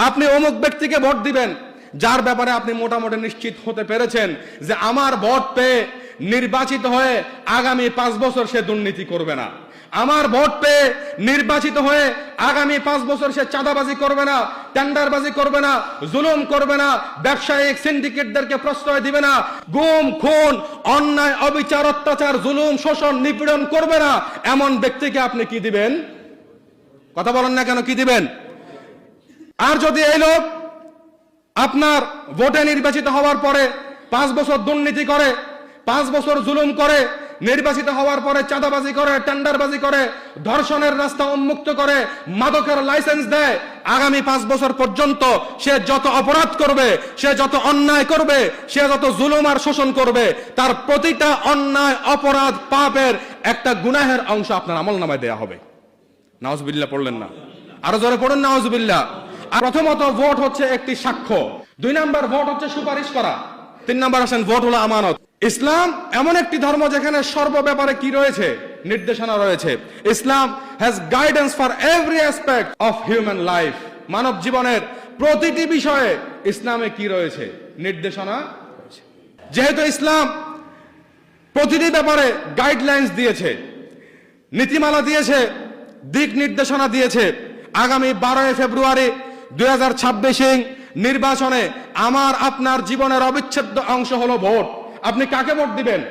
আপনি অমুক ব্যক্তিকে ভোট দিবেন যার ব্যাপারে আপনি মোটামুটি নিশ্চিত হতে পেরেছেন যে আমার ভোট পেয়ে নির্বাচিত হয়ে আগামী 5 বছর সে দুর্নীতি করবে না, আমার ভোট পেয়ে নির্বাচিত হয়ে আগামী 5 বছর সে চাঁদাবাজি করবে না, টেন্ডারবাজি করবে না, জুলুম করবে না, ব্যবসায়িক সিন্ডিকেটদেরকে প্রশ্রয় দিবে না, গুম খুন অন্যায় অবিচার অত্যাচার জুলুম শোষণ নিপীড়ন করবে না, এমন ব্যক্তিকে আপনি কি দিবেন? কথা বলেন না কেন, কি দিবেন? আর যদি এই লোক আপনার ভোটে নির্বাচিত হওয়ার পরে 5 বছর দুর্নীতি করে, 5 বছর জুলুম করে, নির্বাচিত হওয়ার পরে চাঁদাবাজি করে, টেন্ডারবাজি করে, ধর্ষণের রাস্তা উন্মুক্ত করে, মাদকের লাইসেন্স দেয়, আগামী 5 বছর পর্যন্ত সে যত অপরাধ করবে, সে যত অন্যায় করবে, সে যত জুলুম আর শোষণ করবে, তার প্রতিটা অন্যায় অপরাধ পাপের একটা গুনাহের অংশ আপনার আমলনামায় দেয়া হবে। নাউজুবিল্লাহ পড়লেন না? আরো জোরে পড়ুন নাউজুবিল্লাহ। আর প্রথমত ভোট হচ্ছে একটি সাক্ষ্য, 2 নাম্বার ভোট হচ্ছে সুপারিশ করা, 3 নাম্বার আসেন ভোট হলো আমানত। ইসলাম এমন একটি ধর্ম যেখানে সর্ব ব্যাপারে কি রয়েছে? নির্দেশনা রয়েছে। Islam has guidance for every aspect of human life. মানব জীবনের প্রতিটি বিষয়ে ইসলামে কি রয়েছে? নির্দেশনা রয়েছে। যেহেতু ইসলাম প্রতিটি ব্যাপারে গাইডলাইন্স দিয়েছে, নীতিমালা দিয়েছে, দিক নির্দেশনা দিয়েছে, আগামী 12 ফেব্রুয়ারি 2026 নির্বাচনে আমার আপনার জীবনের অবিচ্ছেদ্য অংশ হলো ভোট। আপনি কাকে ভোট দিবেন?